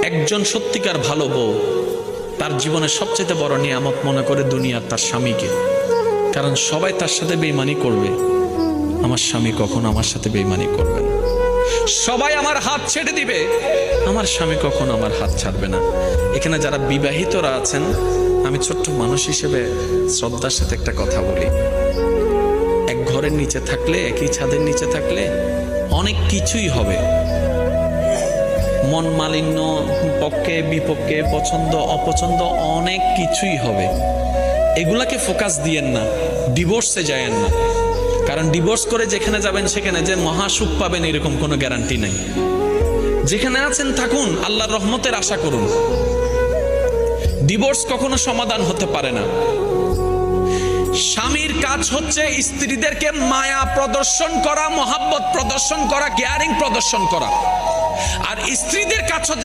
একজন সত্যিকার ভালো বউ তার জীবনের সবচেয়ে বড় নিয়ামত মনে করে দুনিয়ার তার স্বামীকে। কারণ সবাই তার সাথে বেঈমানি করবে, আমার স্বামী কখনো আমার সাথে বেঈমানি করবে না। সবাই আমার হাত ছেড়ে দিবে, আমার স্বামী কখনো আমার হাত ছাড়বে না। এখানে যারা বিবাহিতরা আছেন, আমি ছোট্ট মানুষ হিসেবে শ্রদ্ধার সাথে একটা কথা বলি। এক ঘরের নিচে থাকলে, একই ছাদের নিচে থাকলে অনেক কিছুই হবে। মন মালিন্য, পক্ষে বিপক্ষে, পছন্দ অপছন্দ অনেক কিছুই হবে। এগুলাকে ফোকাস দিয়েন না, ডিভোর্সে যায়েন না। কারণ ডিভোর্স করে যেখানে যাবেন সেখানে যে মহাসুখ পাবেন এরকম কোনো গ্যারান্টি নাই। যেখানে আছেন থাকুন, আল্লাহর রহমতের আশা করুন। ডিভোর্স কখনো সমাধান হতে পারে না। স্বামীর কাজ হচ্ছে স্ত্রীদেরকে মায়া প্রদর্শন করা, মহাব্বত প্রদর্শন করা, কেয়ারিং প্রদর্শন করা। আর স্ত্রীদের কাজ হচ্ছে